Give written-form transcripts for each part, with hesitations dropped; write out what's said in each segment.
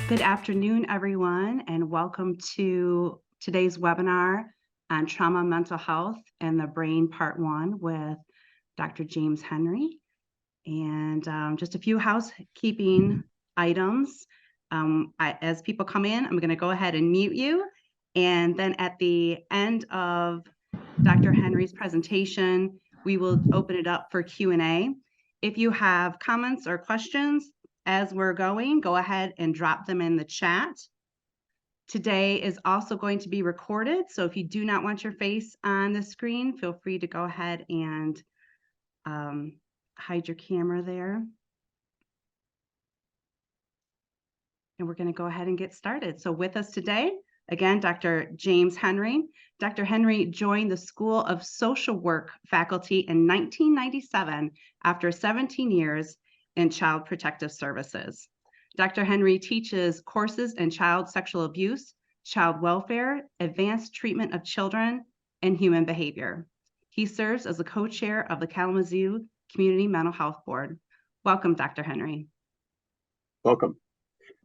Good afternoon, everyone, and welcome to today's webinar on trauma, mental health, and the brain, part 1 with Dr. James Henry. And just a few housekeeping items. As people come in, I'm going to go ahead and mute you. And then at the end of Dr. Henry's presentation, we will open it up for Q&A. If you have comments or questions as we're going, go ahead and drop them in the chat. Today is also going to be recorded, so if you do not want your face on the screen, feel free to go ahead and hide your camera there. And we're going to go ahead and get started. So with us today, again, Dr. James Henry. Dr. Henry joined the School of Social Work faculty in 1997 after 17 years in Child Protective Services. Dr. Henry teaches courses in child sexual abuse, child welfare, advanced treatment of children, and human behavior. He serves as the co-chair of the Kalamazoo Community Mental Health Board. Welcome, Dr. Henry. Welcome.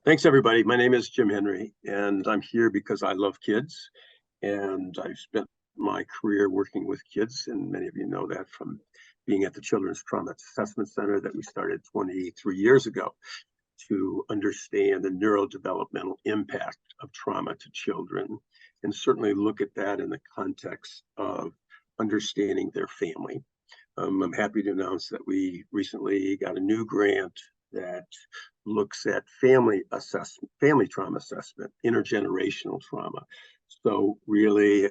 Thanks, everybody. My name is Jim Henry, and I'm here because I love kids, and I've spent my career working with kids, and many of you know that from being at the Children's Trauma Assessment Center that we started 23 years ago to understand the neurodevelopmental impact of trauma to children, and certainly look at that in the context of understanding their family. I'm happy to announce that we recently got a new grant that looks at family trauma assessment, intergenerational trauma. So really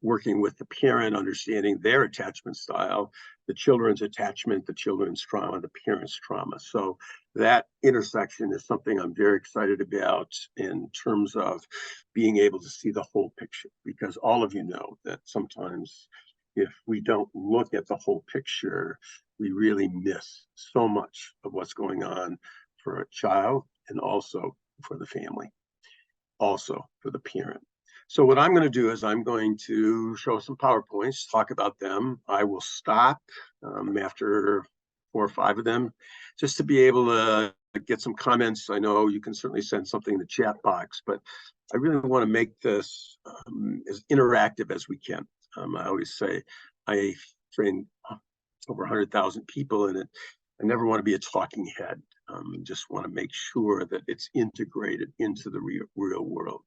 working with the parent, understanding their attachment style, the children's attachment, the children's trauma, the parent's trauma. So that intersection is something I'm very excited about in terms of being able to see the whole picture, because all of you know that sometimes if we don't look at the whole picture, we really miss so much of what's going on for a child and also for the family, also for the parent. So what I'm going to do is I'm going to show some PowerPoints, talk about them. I will stop after 4 or 5 of them, just to be able to get some comments. I know you can certainly send something in the chat box, but I really want to make this as interactive as we can. I always say I train over 100,000 people in it. I never want to be a talking head. Just want to make sure that it's integrated into the real world.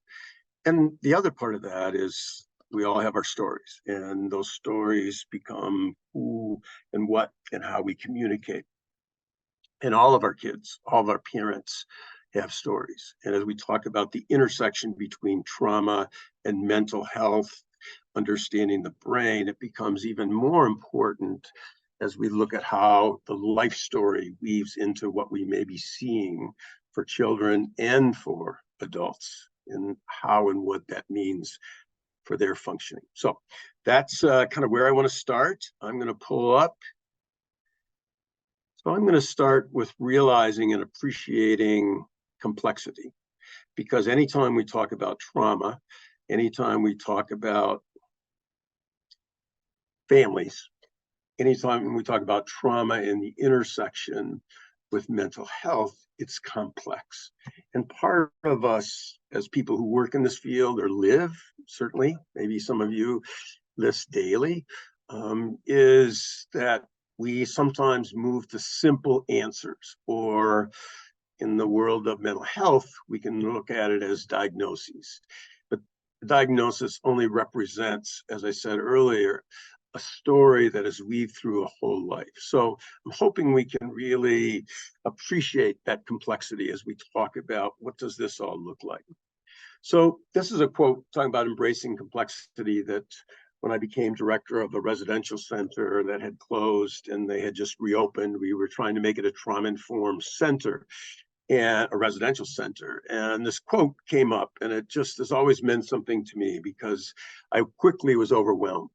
And the other part of that is we all have our stories, and those stories become who and what and how we communicate. And all of our kids, all of our parents have stories. And as we talk about the intersection between trauma and mental health, understanding the brain, it becomes even more important as we look at how the life story weaves into what we may be seeing for children and for adults, and how and what that means for their functioning. So that's kind of where I want to start. I'm going to pull up. So I'm going to start with realizing and appreciating complexity, because anytime we talk about trauma, anytime we talk about families, anytime we talk about trauma in the intersection with mental health, it's complex. And part of us as people who work in this field or live, certainly, maybe some of you this daily, is that we sometimes move to simple answers, or in the world of mental health, we can look at it as diagnoses. But the diagnosis only represents, as I said earlier, a story that is weaved through a whole life. So I'm hoping we can really appreciate that complexity as we talk about what does this all look like. So this is a quote talking about embracing complexity that when I became director of a residential center that had closed and they had just reopened, we were trying to make it a trauma-informed center and a residential center. And this quote came up, and it just has always meant something to me because I quickly was overwhelmed.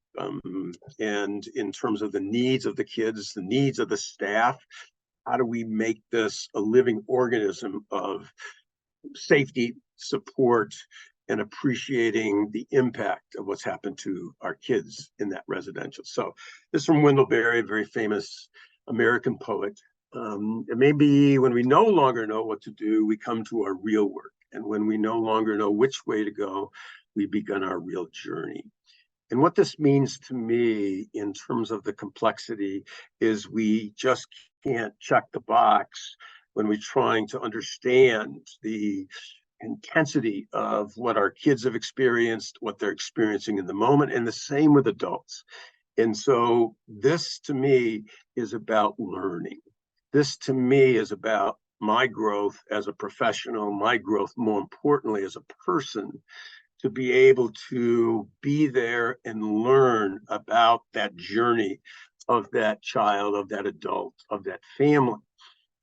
And in terms of the needs of the kids, the needs of the staff, how do we make this a living organism of safety, support, and appreciating the impact of what's happened to our kids in that residential. So this is from Wendell Berry, a very famous American poet. It may be when we no longer know what to do, we come to our real work. And when we no longer know which way to go, we begin our real journey. And what this means to me in terms of the complexity is we just can't check the box when we're trying to understand the intensity of what our kids have experienced, what they're experiencing in the moment, and the same with adults. And so this to me is about learning. This to me is about my growth as a professional, my growth more importantly as a person, to be able to be there and learn about that journey of that child, of that adult, of that family,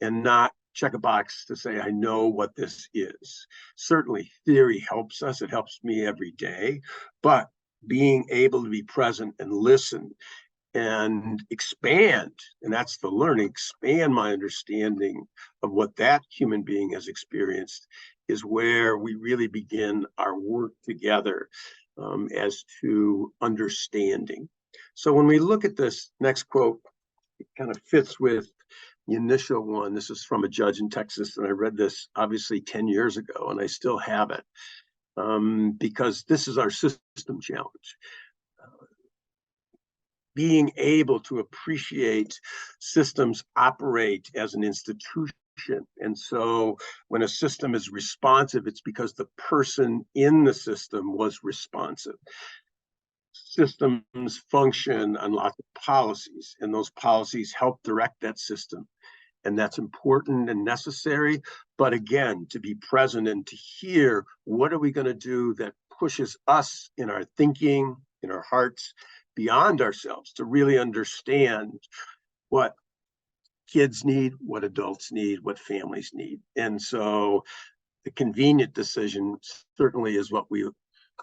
and not check a box to say, I know what this is. Certainly, theory helps us, it helps me every day, but being able to be present and listen and expand, and that's the learning, expand my understanding of what that human being has experienced is where we really begin our work together as to understanding. So when we look at this next quote, it kind of fits with the initial one. This is from a judge in Texas, and I read this obviously 10 years ago, and I still have it because this is our system challenge. Being able to appreciate systems operate as an institution. And so when a system is responsive, it's because the person in the system was responsive. Systems function on lots of policies, and those policies help direct that system. And that's important and necessary. But again, to be present and to hear what are we going to do that pushes us in our thinking, in our hearts, beyond ourselves, to really understand what kids need, what adults need, what families need. And so the convenient decision certainly is what we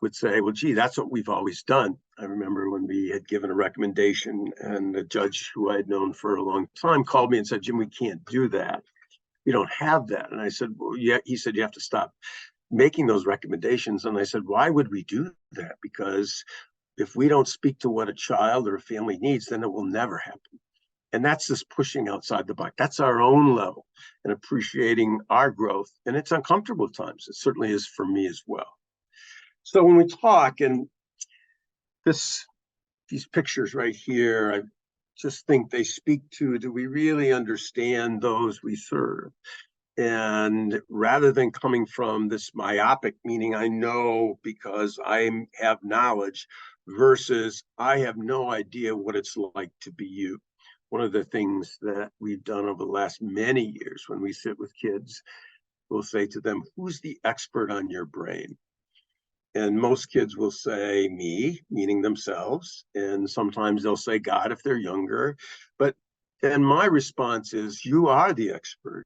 would say, well, gee, that's what we've always done. I remember when we had given a recommendation and the judge who I had known for a long time called me and said, Jim, we can't do that. We don't have that. And I said, well, yeah, he said, you have to stop making those recommendations. And I said, why would we do that? Because if we don't speak to what a child or a family needs, then it will never happen. And that's just pushing outside the box. That's our own level and appreciating our growth. And it's uncomfortable at times. It certainly is for me as well. So when we talk, and these pictures right here, I just think they speak to, do we really understand those we serve? And rather than coming from this myopic, meaning I know because I have knowledge, versus I have no idea what it's like to be you. One of the things that we've done over the last many years when we sit with kids, we'll say to them, who's the expert on your brain? And most kids will say me, meaning themselves. And sometimes they'll say God if they're younger. But then my response is, you are the expert.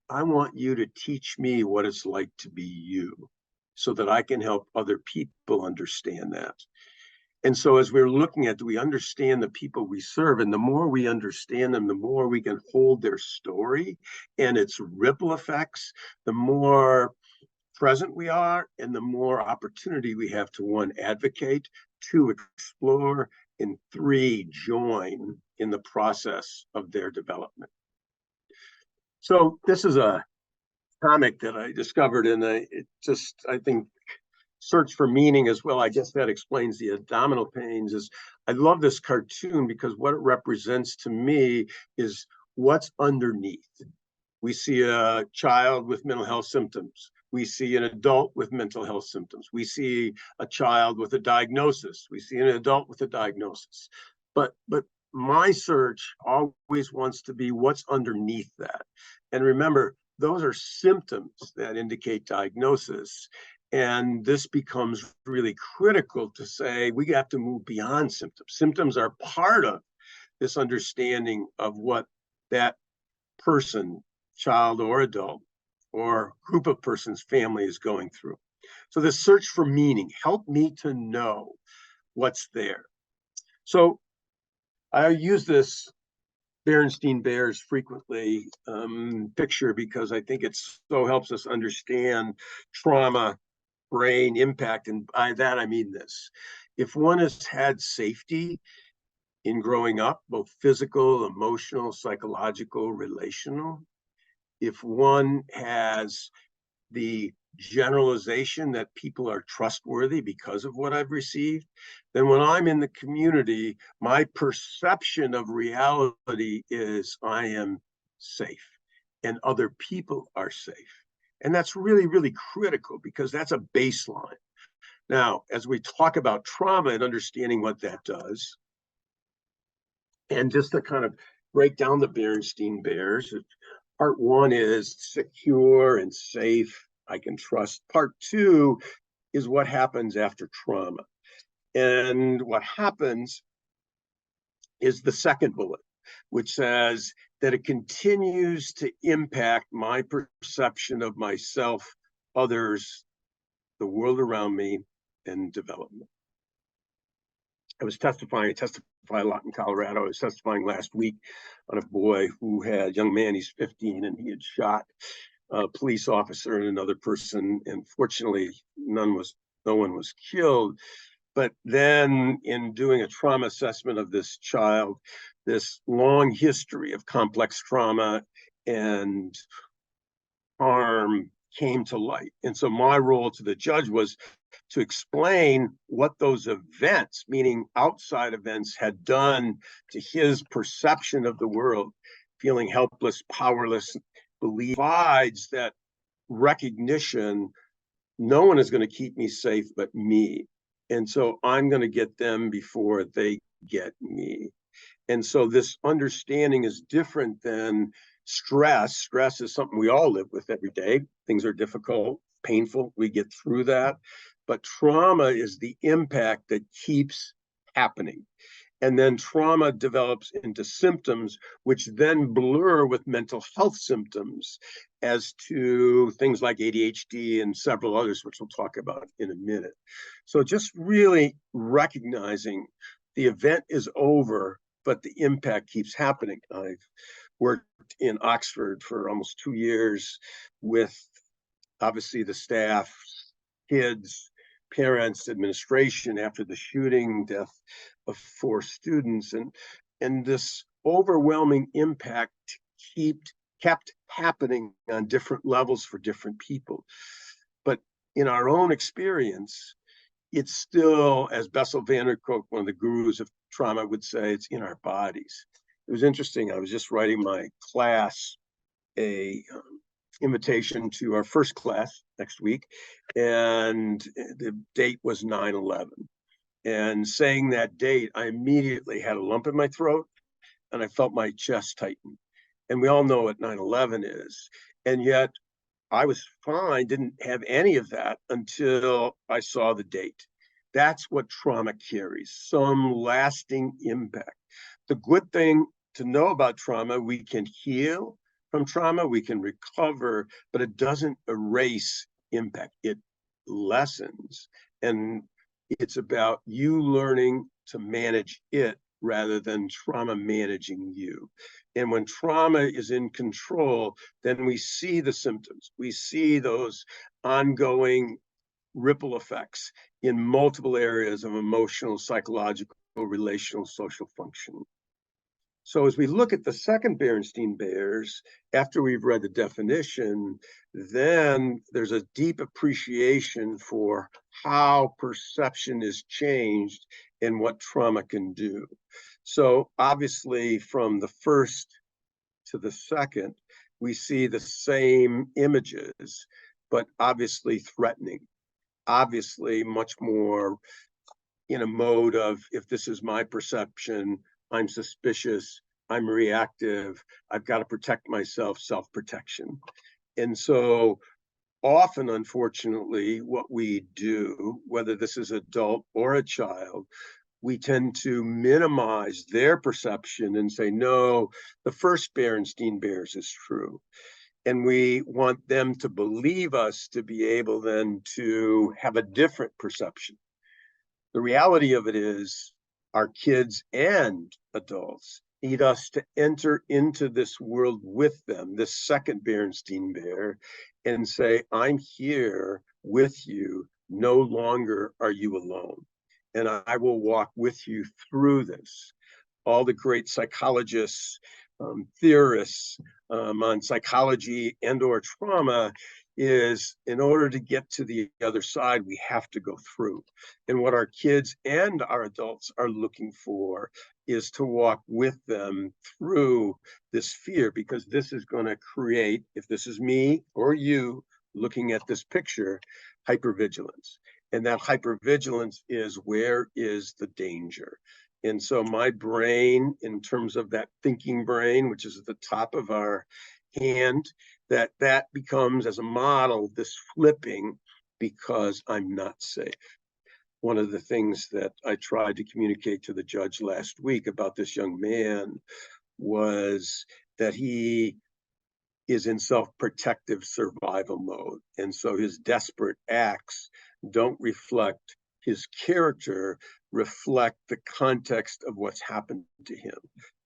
I want you to teach me what it's like to be you so that I can help other people understand that. And so as we're looking at, do we understand the people we serve? And the more we understand them, the more we can hold their story and its ripple effects, the more present we are, and the more opportunity we have to, one, advocate, two, explore, and three, join in the process of their development. So this is a comic that I discovered, and I think, search for meaning as well. I guess that explains the abdominal pains. Is I love this cartoon because what it represents to me is what's underneath. We see a child with mental health symptoms. We see an adult with mental health symptoms. We see a child with a diagnosis. We see an adult with a diagnosis. But my search always wants to be what's underneath that. And remember, those are symptoms that indicate diagnosis. And this becomes really critical to say we have to move beyond symptoms. Symptoms are part of this understanding of what that person, child or adult, or group of persons, family is going through. So the search for meaning, help me to know what's there. So I use this Berenstein Bears frequently picture because I think it so helps us understand trauma, brain impact. And by that, I mean this. If one has had safety, in growing up, both physical, emotional, psychological, relational. If one has the generalization that people are trustworthy because of what I've received, then when I'm in the community, my perception of reality is I am safe and other people are safe. And that's really, really critical because that's a baseline. Now, as we talk about trauma and understanding what that does, and just to kind of break down the Berenstain Bears, part one is secure and safe. I can trust. Part two is what happens after trauma. And what happens is the second bullet, which says that it continues to impact my perception of myself, others, the world around me, and development. I testify a lot in Colorado. I was testifying last week on a boy who had, a young man, he's 15, and he had shot a police officer and another person. And fortunately, no one was killed. But then in doing a trauma assessment of this child, this long history of complex trauma and harm came to light. And so my role to the judge was to explain what those events, meaning outside events, had done to his perception of the world, feeling helpless, powerless, provides that recognition, no one is going to keep me safe but me. And so I'm going to get them before they get me. And so this understanding is different than stress. Stress is something we all live with every day. Things are difficult, painful. We get through that. But trauma is the impact that keeps happening. And then trauma develops into symptoms, which then blur with mental health symptoms as to things like ADHD and several others, which we'll talk about in a minute. So just really recognizing the event is over, but the impact keeps happening. I've worked in Oxford for almost 2 years with obviously the staff, kids, parents, administration after the shooting, death of 4 students, and this overwhelming impact kept happening on different levels for different people. But in our own experience, it's still, as Bessel van der Kolk, one of the gurus of trauma, would say, it's in our bodies. It was interesting. I was just writing my class a invitation to our first class next week, and the date was 9/11. And saying that date, I immediately had a lump in my throat and I felt my chest tighten. And we all know what 9/11 is. And yet I was fine, didn't have any of that until I saw the date. That's what trauma carries, some lasting impact. The good thing to know about trauma, we can heal from trauma, we can recover, but it doesn't erase impact. It lessens. And it's about you learning to manage it rather than trauma managing you. And when trauma is in control, then we see the symptoms. We see those ongoing ripple effects in multiple areas of emotional, psychological, relational, social function. So as we look at the second Berenstain Bears, after we've read the definition, then there's a deep appreciation for how perception is changed and what trauma can do. So obviously from the first to the second, we see the same images, but obviously threatening, obviously much more in a mode of, if this is my perception, I'm suspicious, I'm reactive, I've got to protect myself, self-protection. And so often, unfortunately, what we do, whether this is adult or a child, we tend to minimize their perception and say, no, the first Berenstain Bears is true. And we want them to believe us to be able then to have a different perception. The reality of it is our kids and adults need us to enter into this world with them, this second Berenstain Bear, and say, I'm here with you. No longer are you alone. And I will walk with you through this. all the great psychologists, theorists on psychology and or trauma is in order to get to the other side, we have to go through. And what our kids and our adults are looking for is to walk with them through this fear, because this is going to create, if this is me or you looking at this picture, hypervigilance. And that hypervigilance is, where is the danger? And so my brain, in terms of that thinking brain, which is at the top of our hand, that becomes, as a model, this flipping because I'm not safe. One of the things that I tried to communicate to the judge last week about this young man was that he is in self-protective survival mode. And so his desperate acts don't reflect his character, reflect the context of what's happened to him.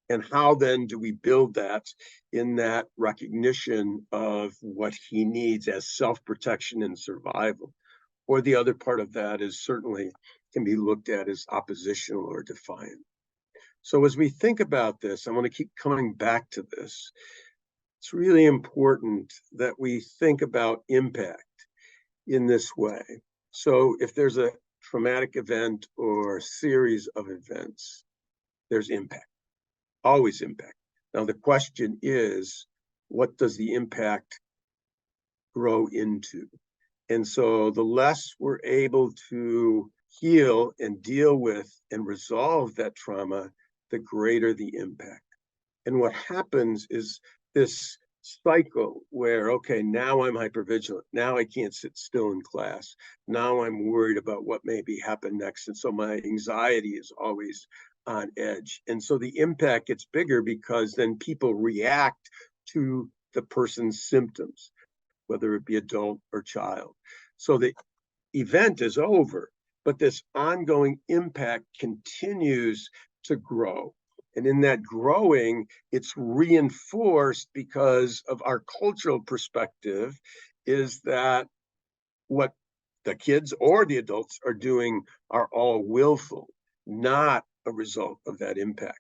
And how then do we build that in that recognition of what he needs as self-protection and survival? Or the other part of that is certainly can be looked at as oppositional or defiant. So as we think about this, I want to keep coming back to this. It's really important that we think about impact in this way. So if there's a traumatic event or series of events, there's impact, always impact. Now, the question is, what does the impact grow into? And so the less we're able to heal and deal with and resolve that trauma, the greater the impact. And what happens is this cycle where, okay, now I'm hypervigilant. Now I can't sit still in class. Now I'm worried about what maybe happen next. And so my anxiety is always on edge. And so the impact gets bigger because then people react to the person's symptoms, whether it be adult or child. So the event is over, but this ongoing impact continues to grow. And in that growing, it's reinforced because of our cultural perspective is that what the kids or the adults are doing are all willful, not a result of that impact.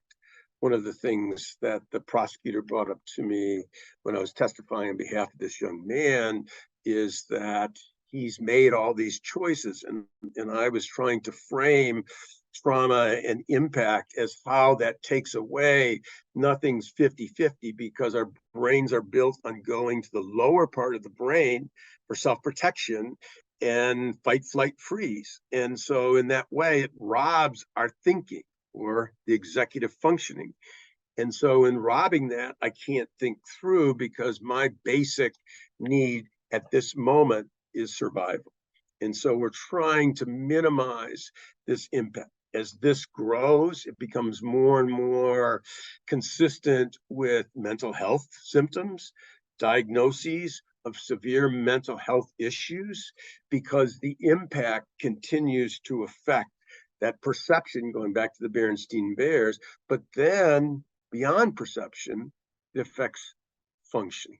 One of the things that the prosecutor brought up to me when I was testifying on behalf of this young man is that he's made all these choices. And I was trying to frame trauma and impact as how that takes away. Nothing's 50-50 because our brains are built on going to the lower part of the brain for self-protection and fight, flight, freeze. And so in that way, it robs our thinking or the executive functioning. And so in robbing that, I can't think through because my basic need at this moment is survival. And so we're trying to minimize this impact. As this grows, it becomes more and more consistent with mental health symptoms, diagnoses of severe mental health issues, because the impact continues to affect that perception, going back to the Berenstain Bears, but then beyond perception, it affects functioning.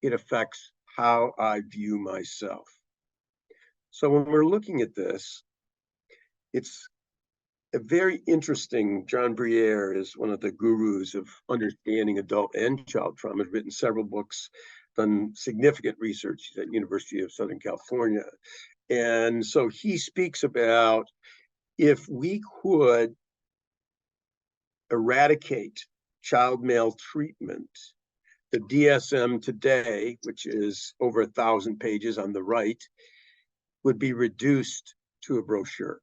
It affects how I view myself. So when we're looking at this, it's a very interesting. John Briere is one of the gurus of understanding adult and child trauma. He's written several books, done significant research at University of Southern California. And so he speaks about if we could eradicate child maltreatment, the DSM today, which is over 1,000 pages on the right, would be reduced to a brochure.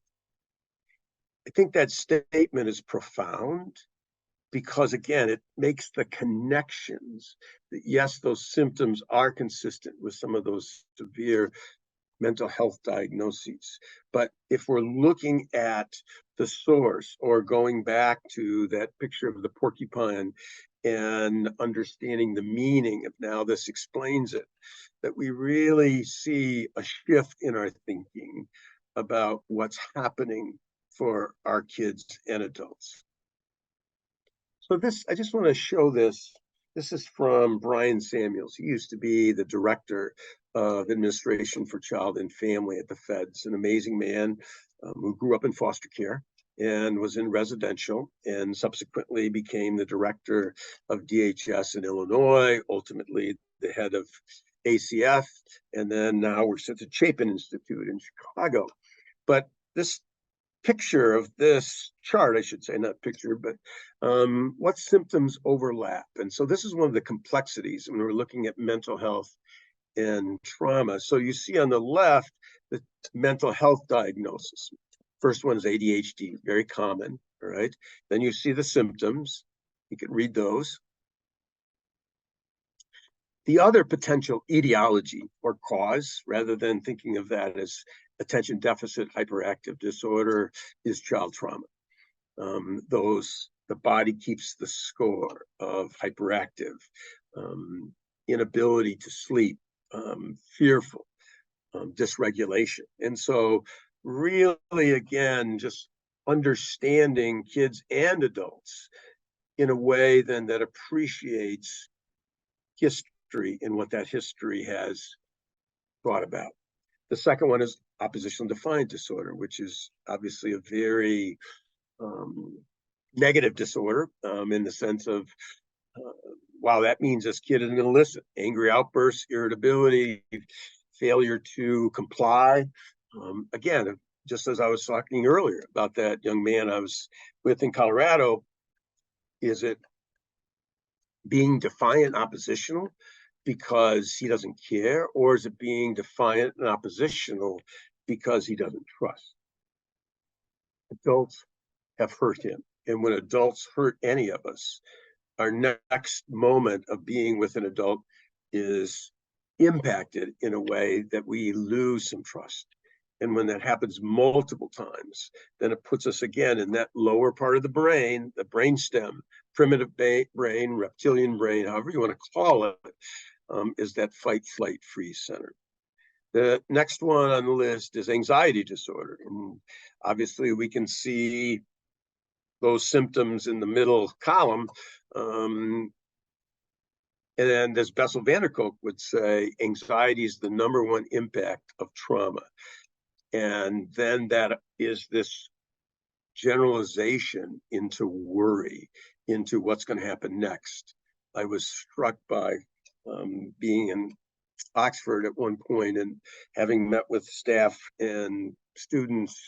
I think that statement is profound because, again, it makes the connections that, yes, those symptoms are consistent with some of those severe mental health diagnoses. But if we're looking at the source or going back to that picture of the porcupine and understanding the meaning of now this explains it, that we really see a shift in our thinking about what's happening for our kids and adults. So this, I just want to show this. This is from Brian Samuels. He used to be the director of administration for child and family at the feds, an amazing man who grew up in foster care and was in residential, and subsequently became the director of DHS in Illinois, ultimately the head of ACF, and then now we're at the Chapin Institute in Chicago. But this picture of this chart, I should say, not picture, but what symptoms overlap. And so this is one of the complexities when we're looking at mental health and trauma. So you see on the left, the mental health diagnosis. First one is ADHD, very common, all right? Then you see the symptoms. You can read those. The other potential etiology or cause, rather than thinking of that as attention deficit hyperactive disorder, is child trauma. The body keeps the score of hyperactive, inability to sleep, fearful, dysregulation. And so really, again, just understanding kids and adults in a way then that appreciates history and what that history has brought about. The second one is oppositional defiant disorder, which is obviously a very negative disorder in the sense of, wow, that means this kid isn't going to listen. Angry outbursts, irritability, failure to comply. Again, just as I was talking earlier about that young man I was with in Colorado, is it being defiant and oppositional because he doesn't care, or is it being defiant and oppositional because he doesn't trust? Adults have hurt him. And when adults hurt any of us, our next moment of being with an adult is impacted in a way that we lose some trust. And when that happens multiple times, then it puts us again in that lower part of the brainstem, primitive brain, reptilian brain, however you want to call it, is that fight, flight, freeze center. The next one on the list is anxiety disorder. And obviously, we can see those symptoms in the middle column. And as Bessel van der Kolk would say, anxiety is the number one impact of trauma. And then that is this generalization into worry, into what's going to happen next. I was struck by being in Oxford at one point and having met with staff and students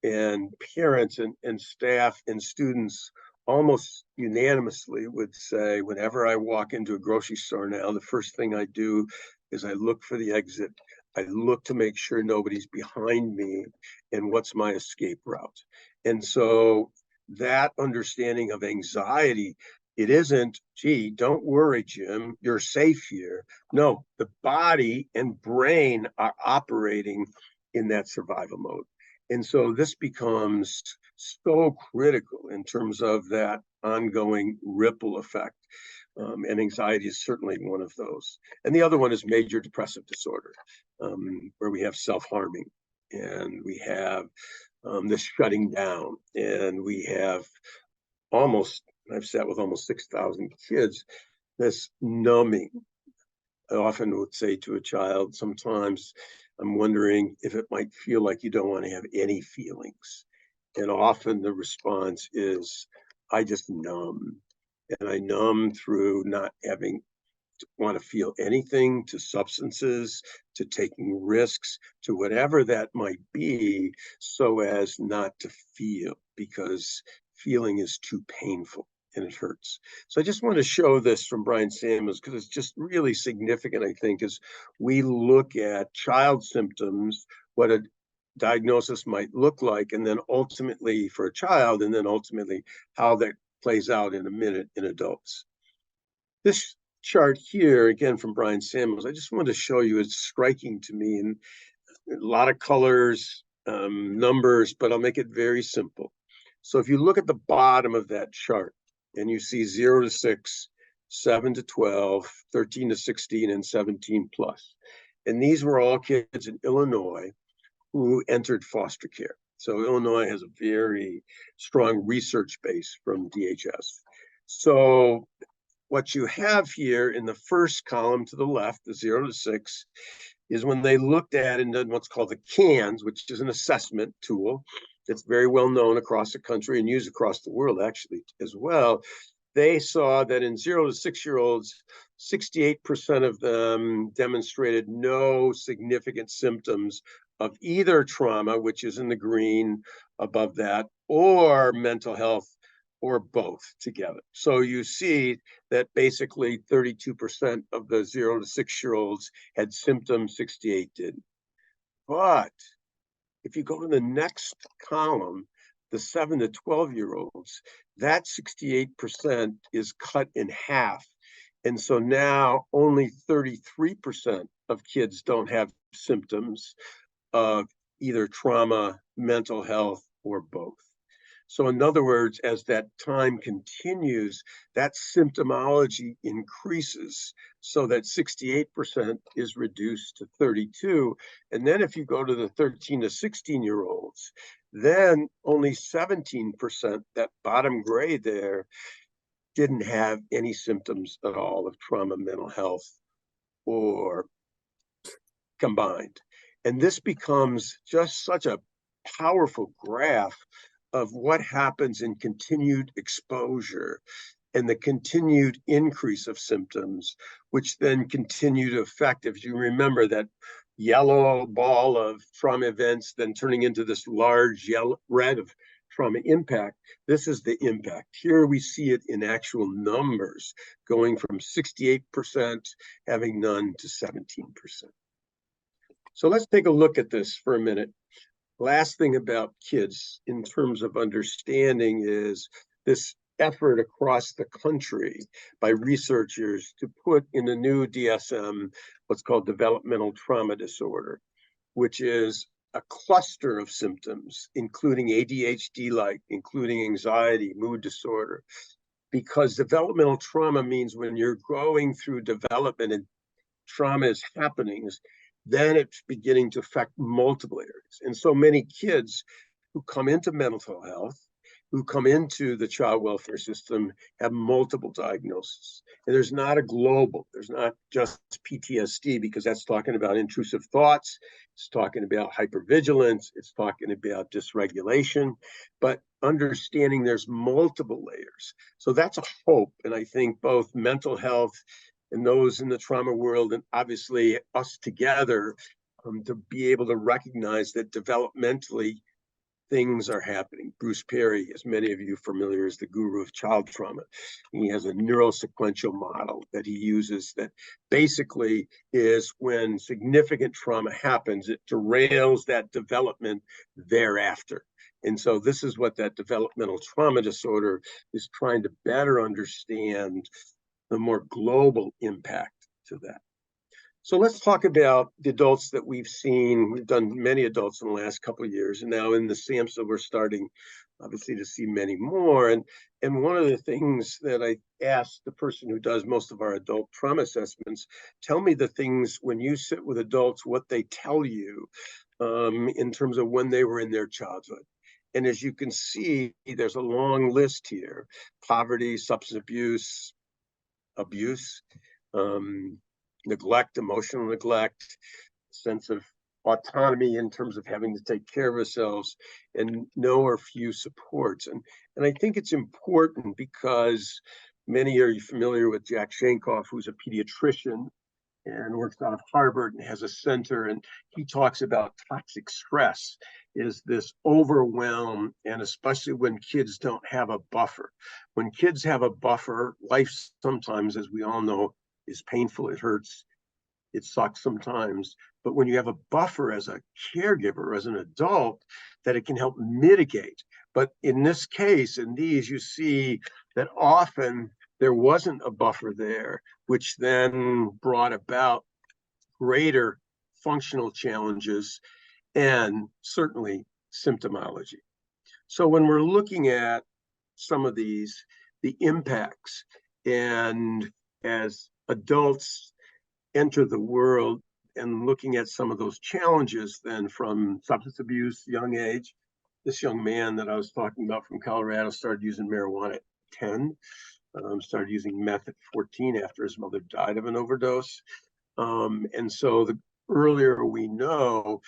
and parents and staff and students almost unanimously would say, whenever I walk into a grocery store now, the first thing I do is I look for the exit. I look to make sure nobody's behind me and what's my escape route. And so that understanding of anxiety, it isn't, gee, don't worry, Jim, you're safe here. No, the body and brain are operating in that survival mode. And so this becomes so critical in terms of that ongoing ripple effect. And anxiety is certainly one of those. And the other one is major depressive disorder, where we have self-harming and we have this shutting down, and we have I've sat with almost 6,000 kids, this numbing. I often would say to a child, sometimes I'm wondering if it might feel like you don't want to have any feelings. And often the response is, I just numb. And I numb through not having to want to feel anything, to substances, to taking risks, to whatever that might be, so as not to feel, because feeling is too painful and it hurts. So I just want to show this from Brian Samuels because it's just really significant, I think, as we look at child symptoms, what a diagnosis might look like, and then ultimately for a child, and then ultimately how that plays out in a minute in adults. This chart here, again from Brian Samuels, I just wanted to show you, it's striking to me, and a lot of colors, numbers, but I'll make it very simple. So if you look at the bottom of that chart and you see 0 to 6, 7 to 12, 13 to 16, and 17 plus, and these were all kids in Illinois who entered foster care. So Illinois has a very strong research base from DHS. So what you have here in the first column to the left, the 0 to 6, is when they looked at and did what's called the CANS, which is an assessment tool. that's very well known across the country and used across the world actually as well. They saw that in 0 to 6-year-olds, 68% of them demonstrated no significant symptoms of either trauma, which is in the green above that, or mental health, or both together. So you see that basically 32% of the 0 to 6-year-olds had symptoms, 68 didn't. But if you go to the next column, the 7 to 12-year-olds, that 68% is cut in half. And so now only 33% of kids don't have symptoms of either trauma, mental health, or both. So in other words, as that time continues, that symptomology increases so that 68% is reduced to 32. And then if you go to the 13 to 16-year-olds, then only 17%, that bottom gray there, didn't have any symptoms at all of trauma, mental health, or combined. And this becomes just such a powerful graph of what happens in continued exposure and the continued increase of symptoms, which then continue to affect, if you remember, that yellow ball of trauma events then turning into this large yellow red of trauma impact. This is the impact. Here we see it in actual numbers, going from 68% having none to 17%. So let's take a look at this for a minute. Last thing about kids in terms of understanding is this effort across the country by researchers to put in the new DSM what's called developmental trauma disorder, which is a cluster of symptoms, including ADHD-like, including anxiety, mood disorder, because developmental trauma means when you're going through development and trauma is happening, then it's beginning to affect multiple areas. And so many kids who come into mental health, who come into the child welfare system, have multiple diagnoses. And there's not just PTSD, because that's talking about intrusive thoughts, it's talking about hypervigilance, it's talking about dysregulation, but understanding there's multiple layers. So that's a hope. And I think both mental health and those in the trauma world, and obviously us together, to be able to recognize that developmentally things are happening. Bruce Perry, as many of you are familiar, is the guru of child trauma. He has a neurosequential model that he uses that basically is when significant trauma happens, it derails that development thereafter. And so this is what that developmental trauma disorder is trying to better understand, the more global impact to that. So let's talk about the adults that we've seen. We've done many adults in the last couple of years, and now in the SAMHSA, we're starting obviously to see many more. And one of the things that I asked the person who does most of our adult trauma assessments, tell me the things when you sit with adults, what they tell you in terms of when they were in their childhood. And as you can see, there's a long list here: poverty, substance abuse, neglect, emotional neglect, sense of autonomy in terms of having to take care of ourselves, and no or few supports. And I think it's important because many are familiar with Jack Shankoff, who's a pediatrician and works out of Harvard and has a center, and he talks about toxic stress is this overwhelm, and especially when kids don't have a buffer. When kids have a buffer, life sometimes, as we all know, is painful, it hurts, it sucks sometimes. But when you have a buffer as a caregiver, as an adult, that it can help mitigate. But in this case, in these, you see that often there wasn't a buffer there, which then brought about greater functional challenges and certainly symptomology. So when we're looking at some of these, the impacts, and as adults enter the world and looking at some of those challenges, then from substance abuse, young age, this young man that I was talking about from Colorado started using marijuana at 10, started using meth at 14 after his mother died of an overdose. And so the earlier we know,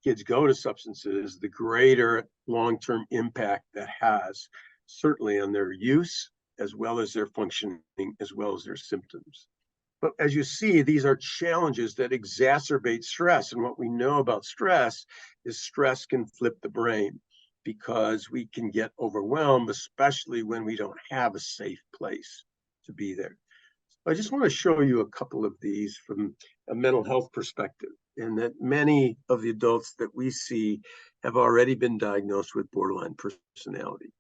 kids go to substances, the greater long-term impact that has, certainly on their use, as well as their functioning, as well as their symptoms. But as you see, these are challenges that exacerbate stress. And what we know about stress is stress can flip the brain because we can get overwhelmed, especially when we don't have a safe place to be there. I just want to show you a couple of these from a mental health perspective, and that many of the adults that we see have already been diagnosed with borderline personality.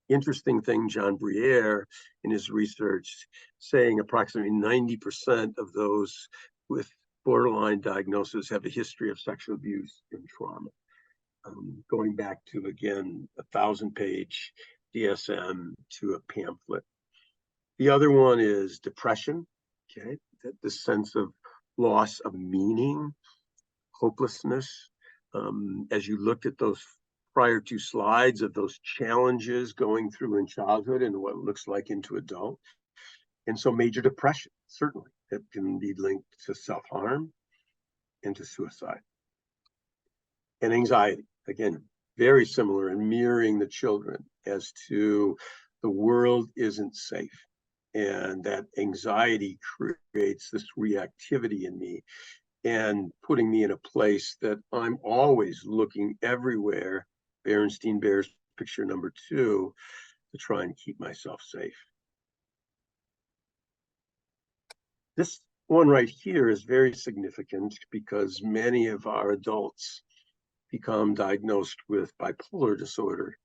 Interesting thing, John Briere, in his research, saying approximately 90% of those with borderline diagnosis have a history of sexual abuse and trauma. Going back to, again, a 1,000-page DSM to a pamphlet. The other one is depression, okay? The sense of loss of meaning, hopelessness. As you looked at those prior two slides of those challenges going through in childhood and what it looks like into adult. And so major depression, certainly, that can be linked to self-harm and to suicide. And anxiety, again, very similar and mirroring the children as to the world isn't safe. And that anxiety creates this reactivity in me and putting me in a place that I'm always looking everywhere, Berenstein Bears picture number 2, to try and keep myself safe. This one right here is very significant because many of our adults become diagnosed with bipolar disorder.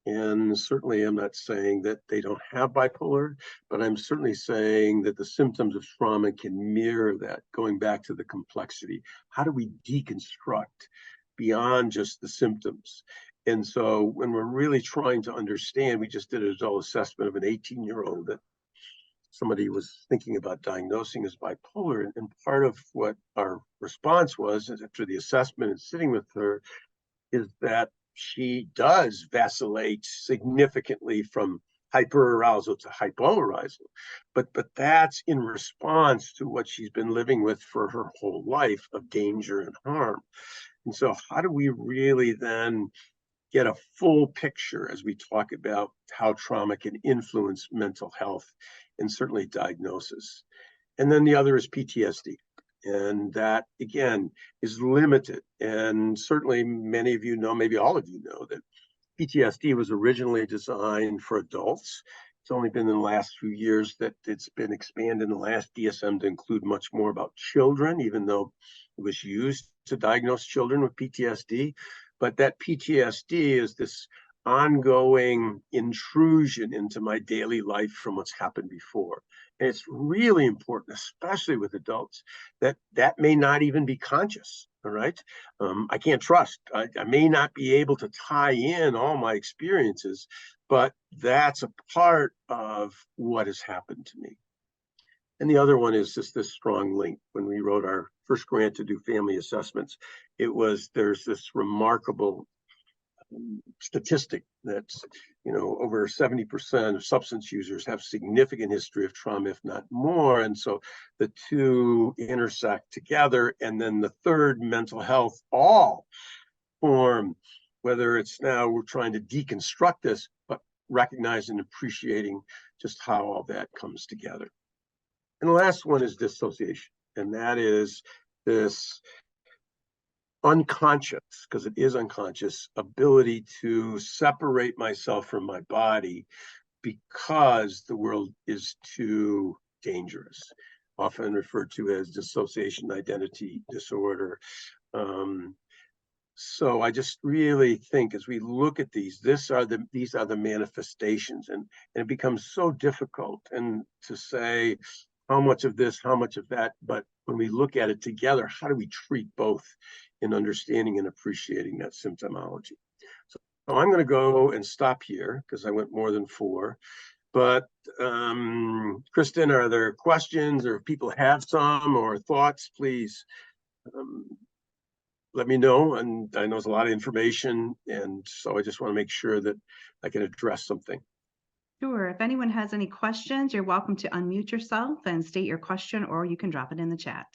And certainly I'm not saying that they don't have bipolar, but I'm certainly saying that the symptoms of trauma can mirror that, going back to the complexity. How do we deconstruct beyond just the symptoms? And so when we're really trying to understand, we just did an adult assessment of an 18-year-old that somebody was thinking about diagnosing as bipolar. And part of what our response was after the assessment and sitting with her is that she does vacillate significantly from hyperarousal to hypoarousal, but that's in response to what she's been living with for her whole life of danger and harm. And so how do we really then get a full picture as we talk about how trauma can influence mental health and certainly diagnosis? And then the other is PTSD. And that, again, is limited. And certainly many of you know, maybe all of you know, that PTSD was originally designed for adults. It's only been in the last few years that it's been expanded in the last DSM to include much more about children, even though it was used to diagnose children with PTSD. But that PTSD is this ongoing intrusion into my daily life from what's happened before. And it's really important, especially with adults, that may not even be conscious. All right. I can't trust. I may not be able to tie in all my experiences, but that's a part of what has happened to me. And the other one is just this strong link. When we wrote our first grant to do family assessments, there's this remarkable statistic that's, over 70% of substance users have significant history of trauma, if not more. And so the two intersect together. And then the third, mental health, all form, whether it's now we're trying to deconstruct this, but recognizing and appreciating just how all that comes together. And the last one is dissociation. And that is this unconscious, because it is unconscious, ability to separate myself from my body because the world is too dangerous, often referred to as dissociation identity disorder. So I just really think as we look at these are the manifestations, and it becomes so difficult and to say how much of this, how much of that, but when we look at it together, how do we treat both in understanding and appreciating that symptomology? So I'm going to go and stop here because I went more than 4. But Kristen, are there questions, or if people have some or thoughts, please let me know. And I know there's a lot of information, and so I just want to make sure that I can address something. Sure. If anyone has any questions, you're welcome to unmute yourself and state your question, or you can drop it in the chat.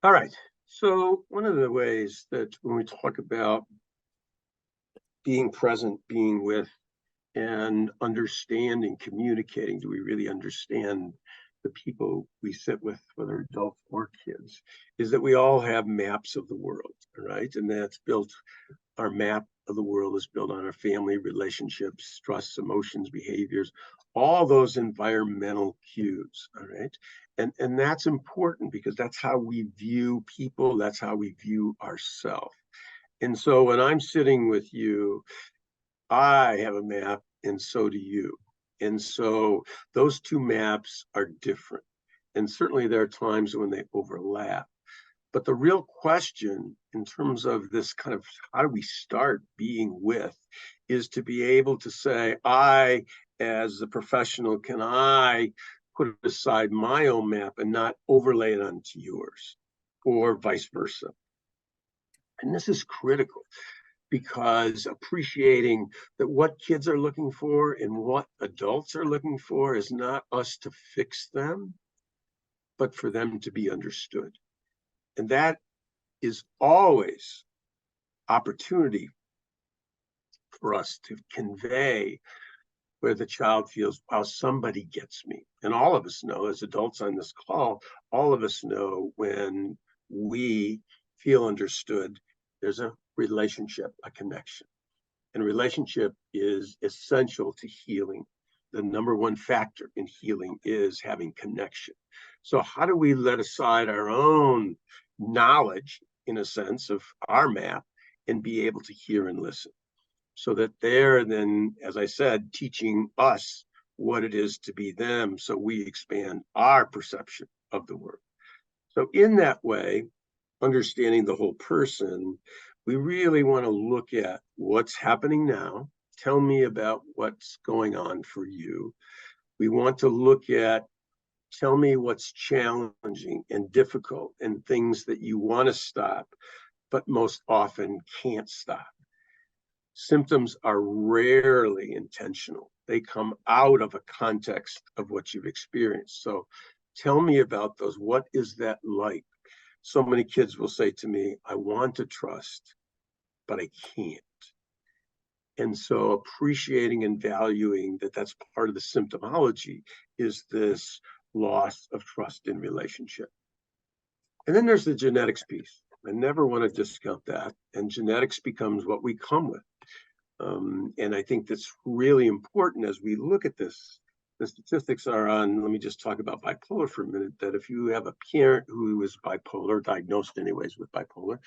All right. So one of the ways that when we talk about being present, being with, and understanding, communicating, do we really understand the people we sit with, whether adults or kids, is that we all have maps of the world, right? And that's built, our map of the world is built on our family, relationships, trusts, emotions, behaviors, all those environmental cues, all right? And that's important because that's how we view people, that's how we view ourselves. And so when I'm sitting with you, I have a map and so do you. And so those two maps are different. And certainly there are times when they overlap. But the real question in terms of this kind of how do we start being with is to be able to say, I, as a professional, can I put aside my own map and not overlay it onto yours or vice versa? And this is critical because appreciating that what kids are looking for and what adults are looking for is not us to fix them, but for them to be understood. And that is always opportunity for us to convey where the child feels, wow, somebody gets me. And all of us know, as adults on this call, all of us know when we feel understood, there's a relationship, a connection. And relationship is essential to healing. The number one factor in healing is having connection. So how do we let aside our own knowledge, in a sense, of our map and be able to hear and listen? So that they're then, as I said, teaching us what it is to be them, so we expand our perception of the world. So in that way, understanding the whole person, we really want to look at what's happening now. Tell me about what's going on for you. We want to look at, tell me what's challenging and difficult and things that you want to stop, but most often can't stop. Symptoms are rarely intentional. They come out of a context of what you've experienced. So tell me about those. What is that like? So many kids will say to me, I want to trust, but I can't. And so appreciating and valuing that that's part of the symptomology is this loss of trust in relationship. And then there's the genetics piece. I never want to discount that. And genetics becomes what we come with. And I think that's really important as we look at this. The statistics are on, let me just talk about bipolar for a minute, that if you have a parent who is bipolar, diagnosed anyways with bipolar,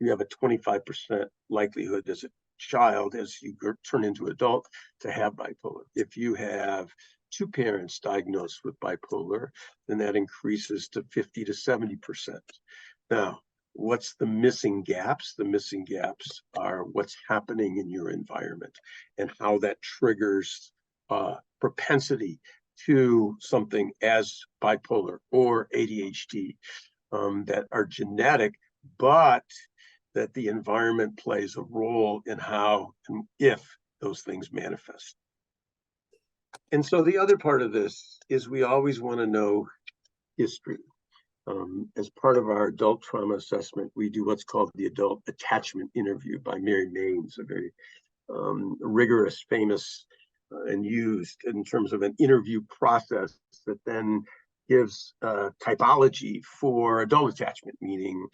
you have a 25% likelihood as a child, as you turn into adult, to have bipolar. If you have two parents diagnosed with bipolar, then that increases to 50 to 70%. Now, what's the missing gaps? The missing gaps are what's happening in your environment and how that triggers propensity to something as bipolar or ADHD that are genetic, but that the environment plays a role in how and if those things manifest. And so the other part of this is we always want to know history. As part of our adult trauma assessment, we do what's called the adult attachment interview by Mary Maines, a very rigorous, famous, and used in terms of an interview process that then gives typology for adult attachment, meaning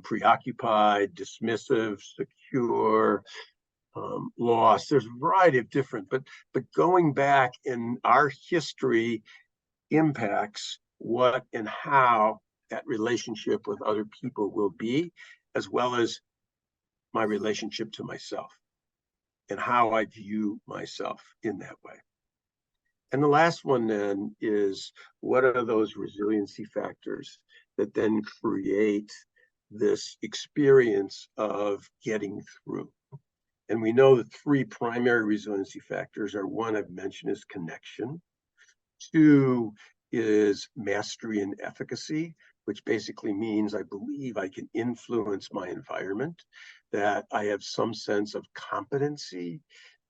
preoccupied, dismissive, secure, lost. There's a variety of different, but going back in our history impacts what and how that relationship with other people will be, as well as my relationship to myself and how I view myself in that way. And the last one then is, what are those resiliency factors that then create this experience of getting through? And we know the three primary resiliency factors are: one I've mentioned is connection. Two is mastery and efficacy, which basically means I believe I can influence my environment, that I have some sense of competency,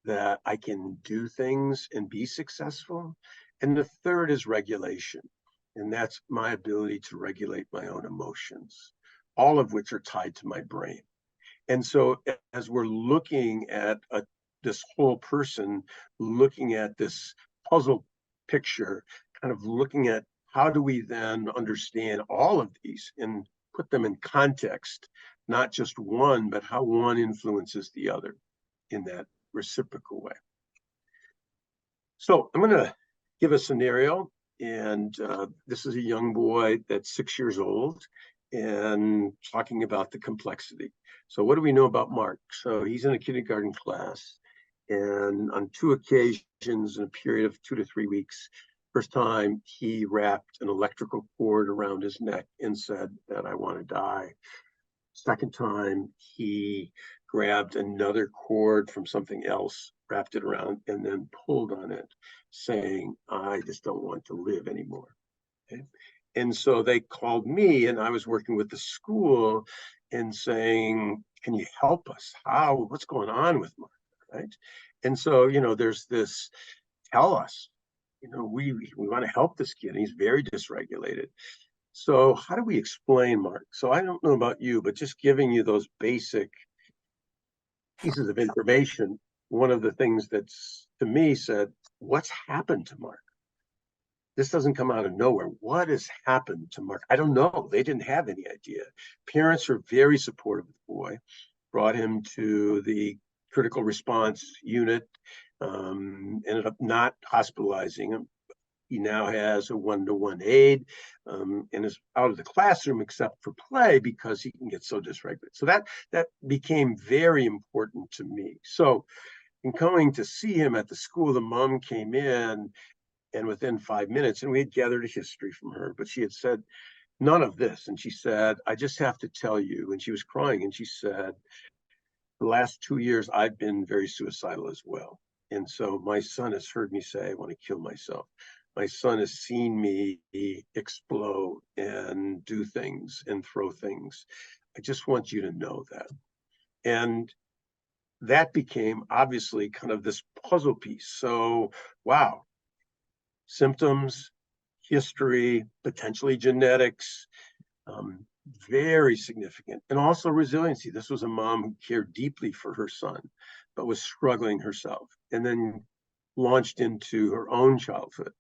that I can do things and be successful. And the third is regulation. And that's my ability to regulate my own emotions. all of which are tied to my brain. And so as we're looking at this whole person, looking at this puzzle picture, kind of looking at how do we then understand all of these and put them in context, not just one, but how one influences the other in that reciprocal way. So I'm going to give a scenario, and this is a young boy that's 6 years old and talking about the complexity. So what do we know about Mark? So he's in a kindergarten class, and on 2 occasions in a period of 2 to 3 weeks, first time he wrapped an electrical cord around his neck and said that I want to die. Second time, he grabbed another cord from something else, wrapped it around, and then pulled on it, saying, I just don't want to live anymore. Okay? And so they called me, and I was working with the school and saying, can you help us? What's going on with Mark, right? And so, there's this, tell us, we want to help this kid. He's very dysregulated. So how do we explain Mark? So I don't know about you, but just giving you those basic pieces of information, one of the things that's to me said, what's happened to Mark? This doesn't come out of nowhere. What has happened to Mark? I don't know. They didn't have any idea. Parents are very supportive of the boy, brought him to the critical response unit, ended up not hospitalizing him. He now has a 1-to-1 aide and is out of the classroom except for play because he can get so dysregulated. So that became very important to me. So in going to see him at the school, the mom came in, and within 5 minutes, and we had gathered a history from her, but she had said none of this. And she said, I just have to tell you, and she was crying, and she said, the last 2 years, I've been very suicidal as well. And so my son has heard me say, I want to kill myself. My son has seen me explode and do things and throw things. I just want you to know that. And that became obviously kind of this puzzle piece. So, wow, symptoms, history, potentially genetics, very significant. And also resiliency. This was a mom who cared deeply for her son, but was struggling herself, and then launched into her own childhood,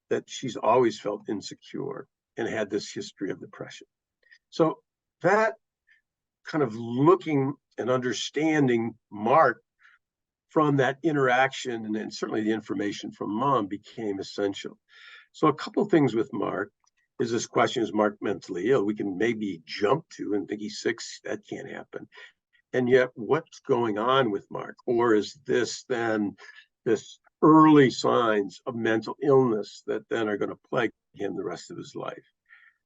that she's always felt insecure and had this history of depression. So that kind of looking and understanding Mark from that interaction, and then certainly the information from mom, became essential. So a couple of things with Mark is this question, is Mark mentally ill? We can maybe jump to and think he's 6, that can't happen. And yet what's going on with Mark? Or is this then this early signs of mental illness that then are going to plague him the rest of his life?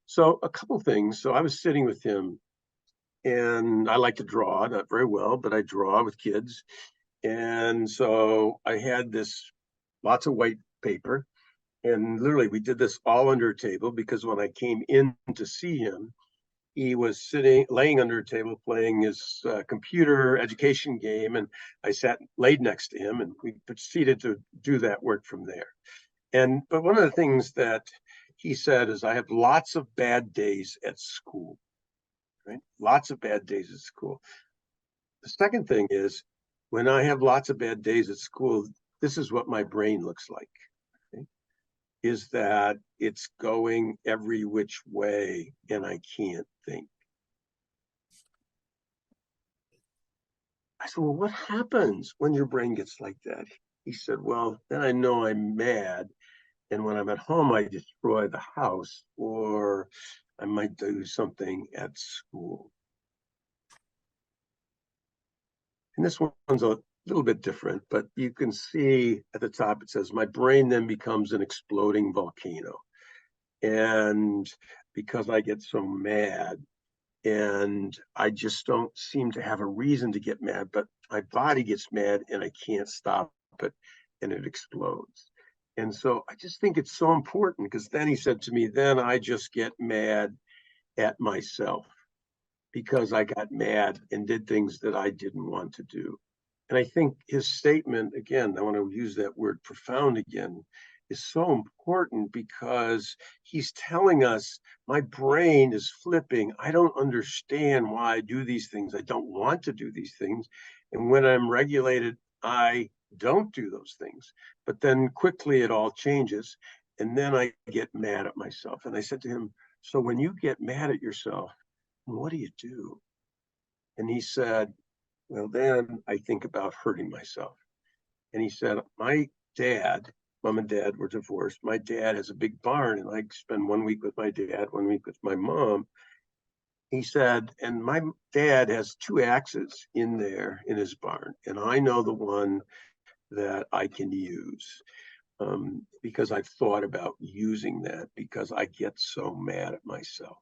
So a couple of things. So I was sitting with him, and I like to draw, not very well, but I draw with kids. And so I had lots of white paper, and literally we did this all under a table, because when I came in to see him, he was laying under a table playing his computer education game, and I laid next to him, and we proceeded to do that work from there. But one of the things that he said is, I have lots of bad days at school, right? Lots of bad days at school. The second thing is, when I have lots of bad days at school, this is what my brain looks like. Okay? Is that it's going every which way and I can't think. I said, well, what happens when your brain gets like that? He said, well, then I know I'm mad. And when I'm at home, I destroy the house, or I might do something at school. And this one's a little bit different, but you can see at the top, it says, my brain then becomes an exploding volcano. And because I get so mad, and I just don't seem to have a reason to get mad, but my body gets mad and I can't stop it, and it explodes. And so I just think it's so important, because then he said to me, then I just get mad at myself because I got mad and did things that I didn't want to do. And I think his statement, again, I want to use that word profound again, is so important because he's telling us my brain is flipping. I don't understand why I do these things. I don't want to do these things. And when I'm regulated, I don't do those things. But then quickly it all changes. And then I get mad at myself. And I said to him, so when you get mad at yourself, what do you do? And he said, well, then I think about hurting myself. And he said, my dad, mom and dad were divorced. My dad has a big barn, and I spend 1 week with my dad, 1 week with my mom. He said, and my dad has 2 axes in there in his barn, and I know the one that I can use because I've thought about using that because I get so mad at myself.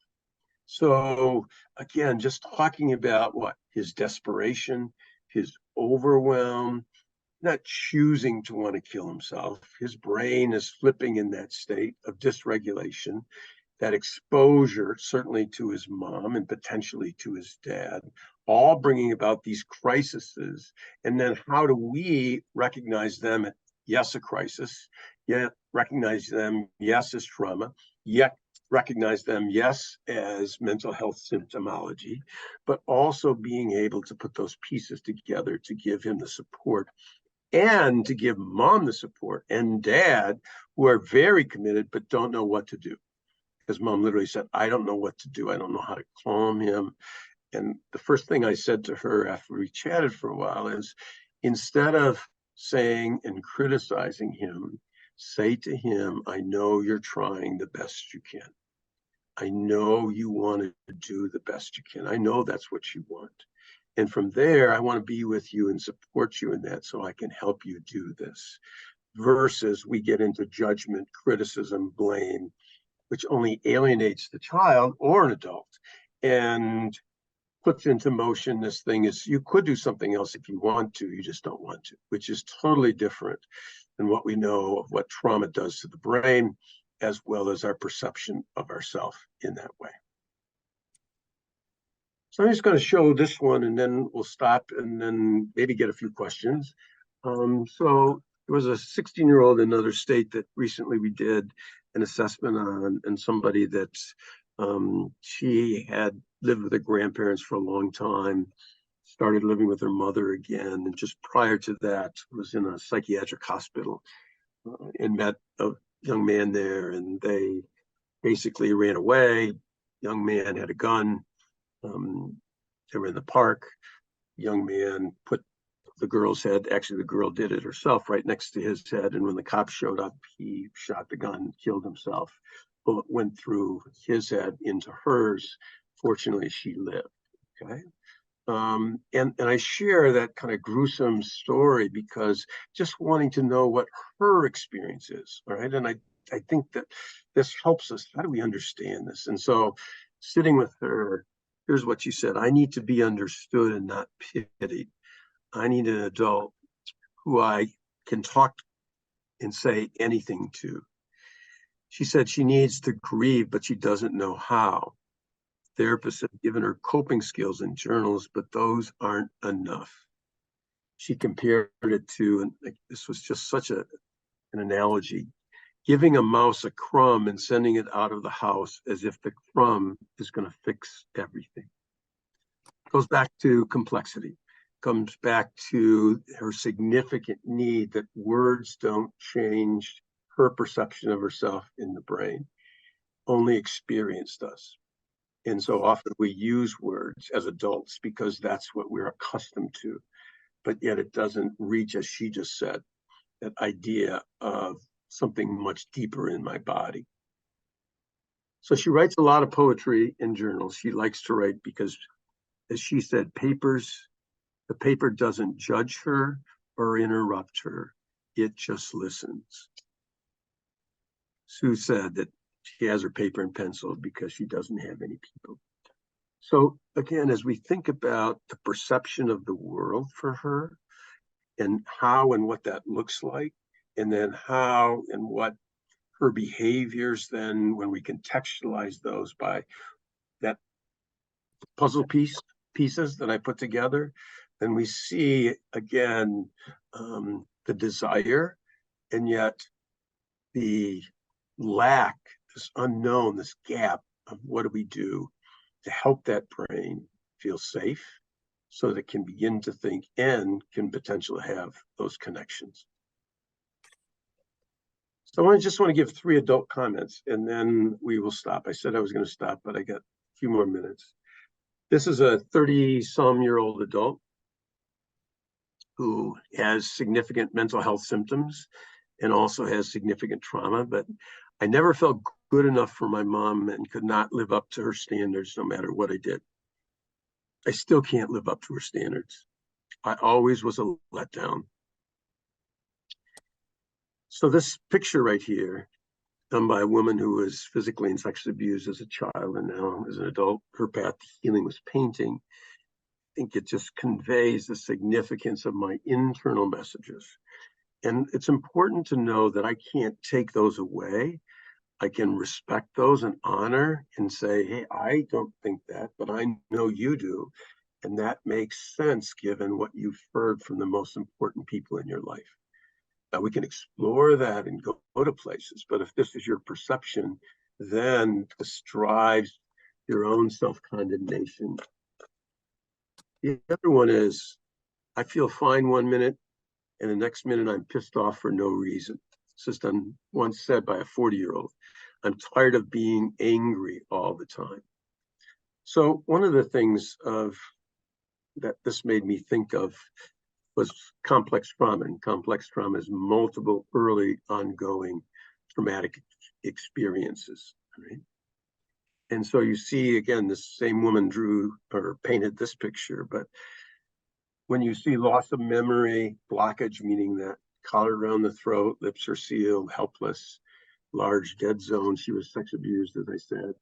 So again, just talking about what his desperation, his overwhelm, not choosing to want to kill himself. His brain is flipping in that state of dysregulation, that exposure, certainly to his mom and potentially to his dad, all bringing about these crises. And then how do we recognize them? Yes, a crisis, yet recognize them, yes, as trauma, yet recognize them, yes, as mental health symptomology, but also being able to put those pieces together to give him the support and to give mom the support and dad who are very committed but don't know what to do. Because mom literally said, I don't know what to do. I don't know how to calm him. And the first thing I said to her after we chatted for a while is, instead of saying and criticizing him, say to him, I know you're trying the best you can. I know you want to do the best you can. I know that's what you want. And from there, I want to be with you and support you in that so I can help you do this. Versus we get into judgment, criticism, blame, which only alienates the child or an adult and puts into motion this thing is you could do something else if you want to, you just don't want to, which is totally different than what we know of what trauma does to the brain, as well as our perception of ourselves in that way. So I'm just going to show this one and then we'll stop and then maybe get a few questions. So there was a 16-year-old in another state that recently we did an assessment on, and somebody that she had lived with her grandparents for a long time, started living with her mother again, and just prior to that was in a psychiatric hospital and met a young man there, and they basically ran away. Young man had a gun. They were in the park. Young man put the girl's head, actually the girl did it herself, right next to his head. And when the cops showed up, he shot the gun, killed himself. Bullet went through his head into hers. Fortunately, she lived. Okay. And I share that kind of gruesome story because just wanting to know what her experience is, all right? And I think that this helps us. How do we understand this? And so sitting with her, here's what she said: I need to be understood and not pitied. I need an adult who I can talk and say anything to. She said she needs to grieve, but she doesn't know how. Therapists have given her coping skills and journals, but those aren't enough. She compared it to, and this was just such an analogy, giving a mouse a crumb and sending it out of the house as if the crumb is going to fix everything. Goes back to complexity, comes back to her significant need that words don't change her perception of herself in the brain. Only experience does. And so often we use words as adults because that's what we're accustomed to, but yet it doesn't reach, as she just said, that idea of something much deeper in my body. So she writes a lot of poetry and journals. She likes to write because, as she said, the paper doesn't judge her or interrupt her. It just listens. Sue said that she has her paper and pencil because she doesn't have any people. So again, as we think about the perception of the world for her and how and what that looks like, and then how and what her behaviors, then when we contextualize those by that puzzle pieces that I put together, then we see again the desire, and yet the lack, this unknown, this gap of what do we do to help that brain feel safe so that it can begin to think and can potentially have those connections. So I just want to give 3 adult comments and then we will stop. I said I was going to stop, but I got a few more minutes. This is a 30-some-year-old adult who has significant mental health symptoms and also has significant trauma, but I never felt good enough for my mom and could not live up to her standards no matter what I did. I still can't live up to her standards. I always was a letdown. So this picture right here, done by a woman who was physically and sexually abused as a child and now as an adult, her path to healing was painting. I think it just conveys the significance of my internal messages. And it's important to know that I can't take those away. I can respect those and honor and say, hey, I don't think that, but I know you do. And that makes sense given what you've heard from the most important people in your life. Now we can explore that and go to places, but if this is your perception, then this drives your own self-condemnation. The other one is, I feel fine one minute, and the next minute I'm pissed off for no reason. It's just once said by a 40-year-old. I'm tired of being angry all the time. So one of the things that this made me think of was complex trauma, and complex trauma is multiple early ongoing traumatic experiences, right? And so you see, again, this same woman drew or painted this picture, but when you see loss of memory, blockage, meaning that collar around the throat, lips are sealed, helpless, large dead zone, she was sex abused, as I said,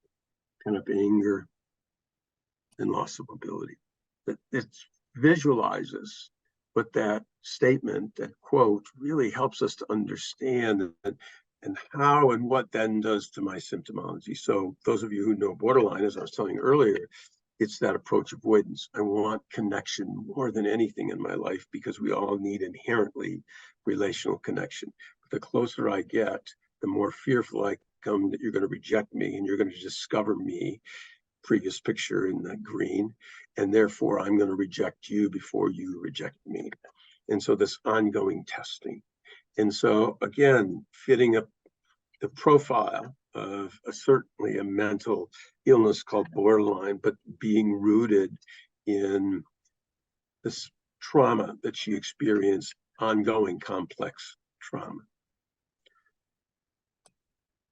kind of anger and loss of mobility. It visualizes what that statement, that quote, really helps us to understand and how and what then does to my symptomology. So those of you who know borderline, as I was telling you earlier, it's that approach avoidance. I want connection more than anything in my life because we all need inherently relational connection. But the closer I get, the more fearful I become that you're going to reject me and you're going to discover me, previous picture in the green, and therefore I'm going to reject you before you reject me. And so this ongoing testing. And so again, fitting up the profile of certainly a mental illness called borderline, but being rooted in this trauma that she experienced, ongoing complex trauma.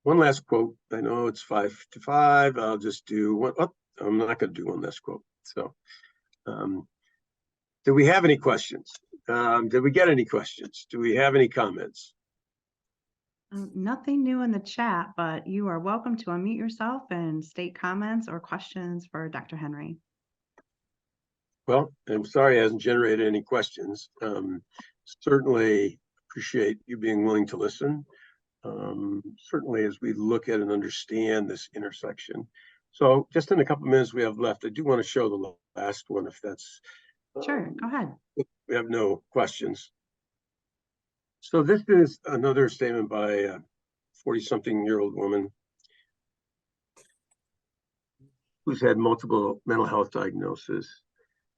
One last quote. I know it's 5 to 5. I'll just do one. Oh, I'm not going to do one last quote. So, do we have any questions? Did we get any questions? Do we have any comments? Nothing new in the chat, but you are welcome to unmute yourself and state comments or questions for Dr. Henry. Well, I'm sorry it hasn't generated any questions. Certainly appreciate you being willing to listen. Certainly as we look at and understand this intersection. So just in a couple of minutes we have left, I do want to show the last one if that's... Sure, go ahead. We have no questions. So this is another statement by a 40-something-year-old woman who's had multiple mental health diagnoses.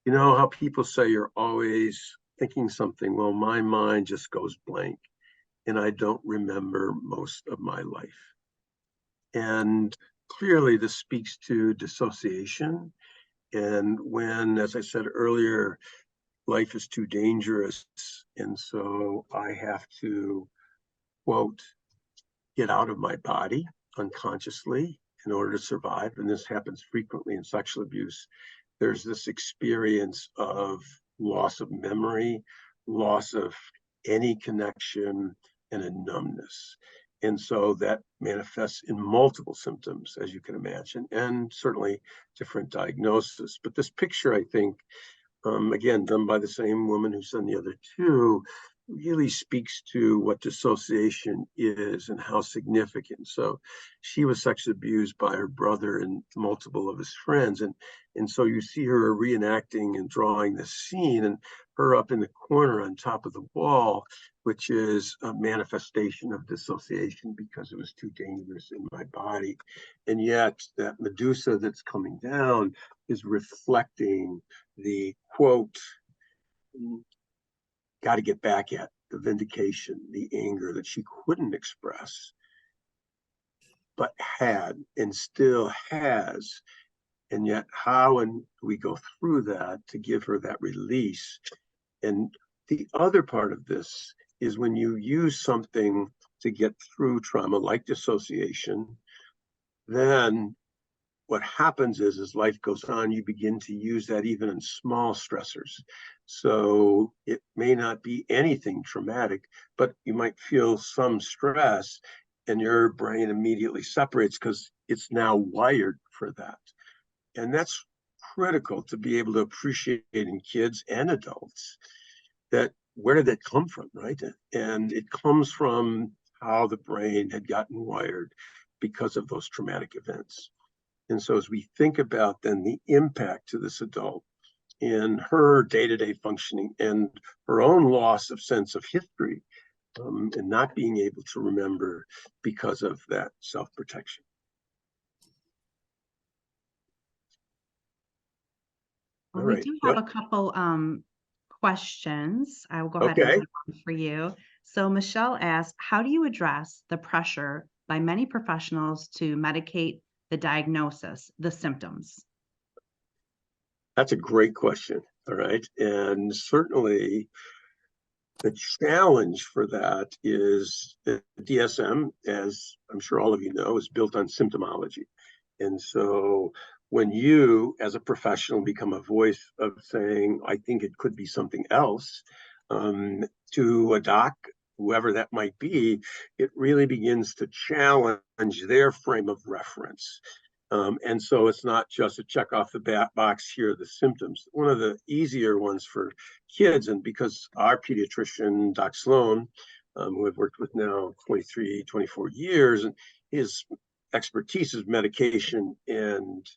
You know how people say you're always thinking something? Well, my mind just goes blank and I don't remember most of my life. And clearly this speaks to dissociation. And when, as I said earlier, life is too dangerous, and so I have to, quote, get out of my body unconsciously in order to survive. And this happens frequently in sexual abuse. There's this experience of loss of memory, loss of any connection, and a numbness. And so that manifests in multiple symptoms, as you can imagine, and certainly different diagnoses. But this picture, I think, again, done by the same woman who's done the other two, really speaks to what dissociation is and how significant. So she was sexually abused by her brother and multiple of his friends. And so you see her reenacting and drawing this scene. And her up in the corner on top of the wall, which is a manifestation of dissociation because it was too dangerous in my body. And yet that Medusa that's coming down is reflecting the quote, got to get back at, the vindication, the anger that she couldn't express, but had and still has. And yet, how and we go through that to give her that release. And the other part of this is when you use something to get through trauma, like dissociation, then what happens is as life goes on, you begin to use that even in small stressors. So it may not be anything traumatic, but you might feel some stress and your brain immediately separates because it's now wired for that. And that's critical to be able to appreciate in kids and adults, that where did that come from, right? And it comes from how the brain had gotten wired because of those traumatic events. And so as we think about then the impact to this adult in her day-to-day functioning and her own loss of sense of history, and not being able to remember because of that self-protection. Well, All we right. do have Well, a couple questions. I will go ahead and okay. do one for you. So Michelle asked, how do you address the pressure by many professionals to medicate the diagnosis, the symptoms? That's a great question. All right. And certainly the challenge for that is the DSM, as I'm sure all of you know, is built on symptomology. And so when you, as a professional, become a voice of saying, I think it could be something else, to a doc, whoever that might be, it really begins to challenge their frame of reference. And so it's not just a check off the box, here are the symptoms. One of the easier ones for kids, and because our pediatrician, Doc Sloan, who I've worked with now 23, 24 years, and his expertise is medication and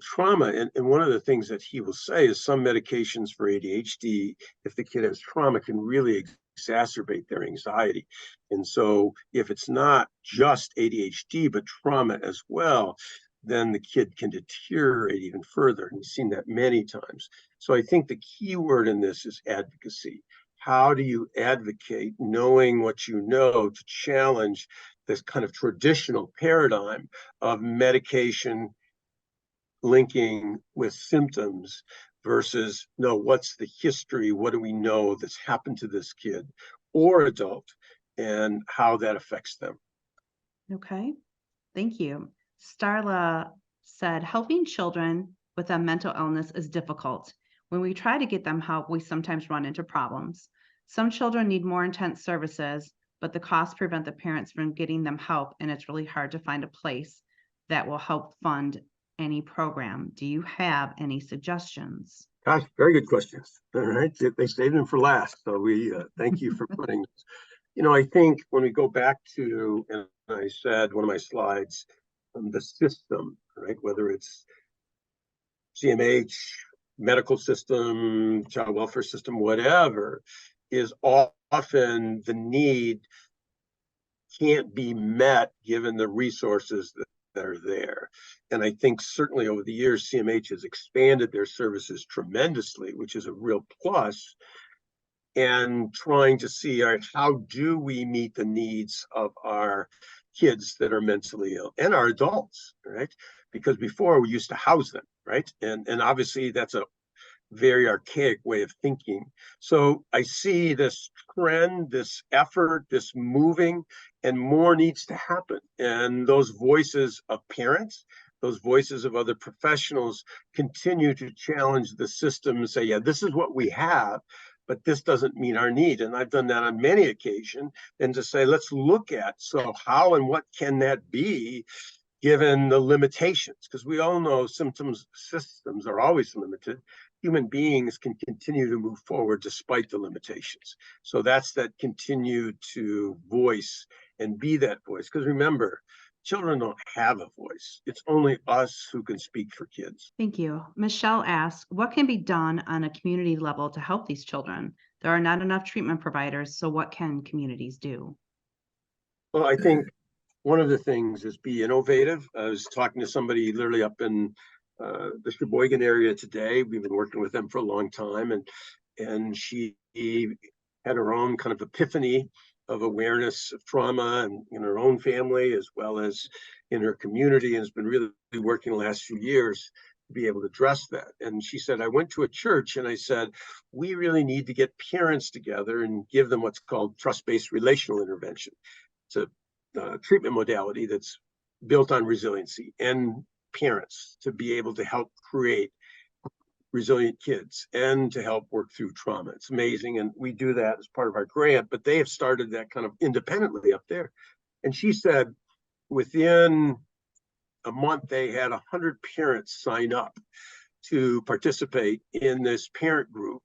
trauma. And one of the things that he will say is some medications for ADHD, if the kid has trauma, can really exacerbate their anxiety. And so if it's not just ADHD, but trauma as well, then the kid can deteriorate even further. And we've seen that many times. So I think the key word in this is advocacy. How do you advocate knowing what you know to challenge this kind of traditional paradigm of medication linking with symptoms versus, no, what's the history? What do we know that's happened to this kid or adult and how that affects them? Okay, thank you. Starla said, helping children with a mental illness is difficult. When we try to get them help, we sometimes run into problems. Some children need more intense services, but the costs prevent the parents from getting them help, and it's really hard to find a place that will help fund any program. Do you have any suggestions? Gosh, very good questions. All right. They saved them for last. So we thank you for putting, I think when we go back to, and I said one of my slides, the system, right, whether it's CMH, medical system, child welfare system, whatever, is often the need can't be met given the resources that are there. And I think certainly over the years, CMH has expanded their services tremendously, which is a real plus, and trying to see, all right, how do we meet the needs of our kids that are mentally ill and our adults, right? Because before we used to house them, right? And obviously that's a very archaic way of thinking. So I see this trend, this effort, this moving, and more needs to happen. And those voices of parents, those voices of other professionals continue to challenge the system and say, yeah, this is what we have, but this doesn't meet our need. And I've done that on many occasions. And to say, let's look at, so how and what can that be given the limitations? Because we all know systems are always limited. Human beings can continue to move forward despite the limitations. So that's that continue to voice and be that voice. Because remember, children don't have a voice. It's only us who can speak for kids. Thank you. Michelle asks, what can be done on a community level to help these children? There are not enough treatment providers, so what can communities do? Well, I think one of the things is be innovative. I was talking to somebody literally up in the Sheboygan area today. We've been working with them for a long time, and she had her own kind of epiphany of awareness of trauma and in her own family as well as in her community, and has been really working the last few years to be able to address that. And she said, I went to a church and I said, we really need to get parents together and give them what's called trust-based relational intervention. It's a treatment modality that's built on resiliency and parents to be able to help create resilient kids and to help work through trauma. It's amazing. And we do that as part of our grant, but they have started that kind of independently up there. And she said within a month, they had 100 parents sign up to participate in this parent group.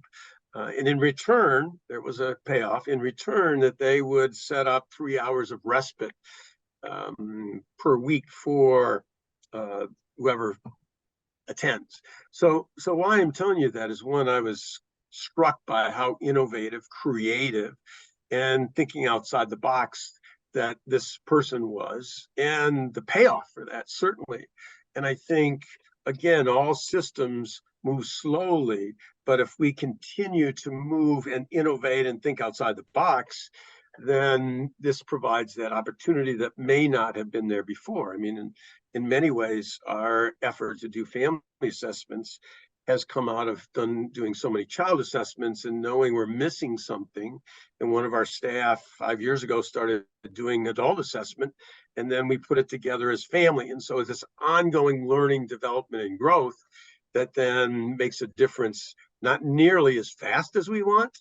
And in return, there was a payoff in return that they would set up 3 hours of respite per week for whoever attends. So why I'm telling you that is, one, I was struck by how innovative, creative, and thinking outside the box that this person was, and the payoff for that, certainly. And I think, again, all systems move slowly, but if we continue to move and innovate and think outside the box, then this provides that opportunity that may not have been there before. I mean, in many ways, our effort to do family assessments has come out of doing so many child assessments and knowing we're missing something. And one of our staff 5 years ago started doing adult assessment, and then we put it together as family. And so it's this ongoing learning, development, and growth that then makes a difference, not nearly as fast as we want,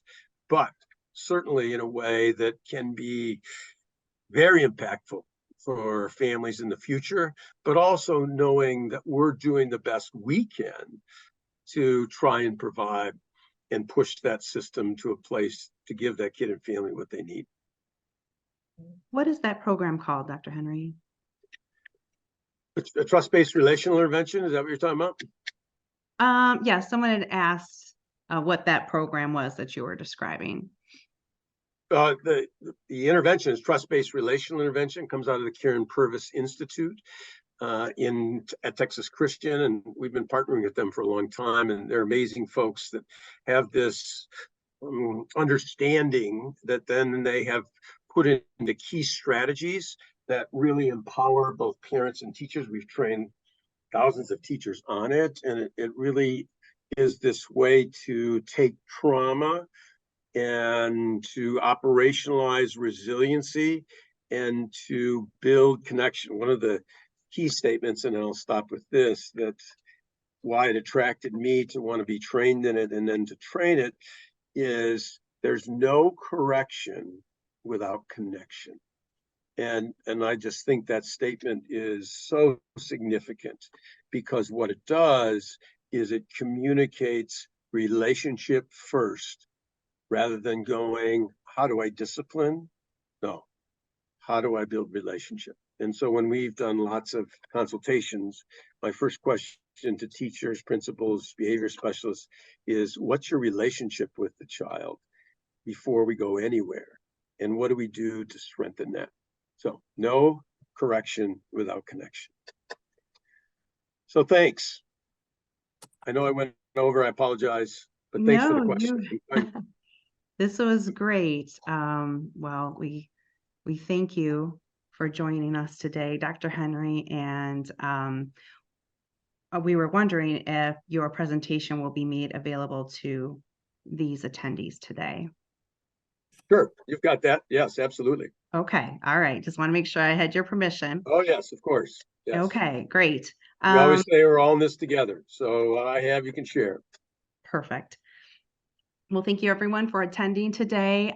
but certainly in a way that can be very impactful for families in the future, but also knowing that we're doing the best we can to try and provide and push that system to a place to give that kid and family what they need. What is that program called, Dr. Henry? It's a trust-based relational intervention. Is that what you're talking about? Yeah, someone had asked what that program was that you were describing. The intervention is trust-based relational intervention, comes out of the Karen Purvis Institute at Texas Christian, and we've been partnering with them for a long time, and they're amazing folks that have this understanding that then they have put into key strategies that really empower both parents and teachers. We've trained thousands of teachers on it, and it really is this way to take trauma and to operationalize resiliency and to build connection. One of the key statements, and I'll stop with this, that's why it attracted me to want to be trained in it and then to train it, is there's no correction without connection. And I just think that statement is so significant, because what it does is it communicates relationship first, rather than going, how do I discipline? No, how do I build relationship? And so when we've done lots of consultations, my first question to teachers, principals, behavior specialists is, what's your relationship with the child before we go anywhere? And what do we do to strengthen that? So no correction without connection. So thanks. I know I went over, I apologize, but thanks for the question. This was great. Well, we thank you for joining us today, Dr. Henry, and we were wondering if your presentation will be made available to these attendees today. Sure, you've got that. Yes, absolutely. Okay, all right. Just want to make sure I had your permission. Oh, yes, of course. Yes. Okay, great. We always say we're all in this together. So you can share. Perfect. Well, thank you everyone for attending today.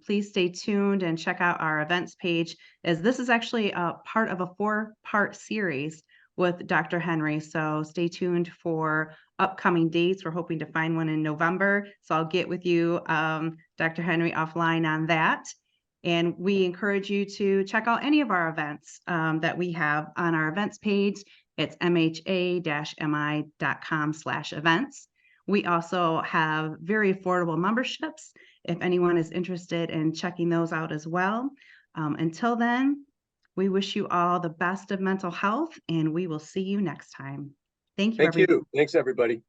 Please stay tuned and check out our events page, as this is actually a part of a 4-part series with Dr. Henry. So stay tuned for upcoming dates. We're hoping to find one in November. So I'll get with you, Dr. Henry, offline on that. And we encourage you to check out any of our events that we have on our events page. It's mha-mi.com/events. We also have very affordable memberships if anyone is interested in checking those out as well. Until then, we wish you all the best of mental health, and we will see you next time. Thank you, Thank everyone. you. Thanks, everybody.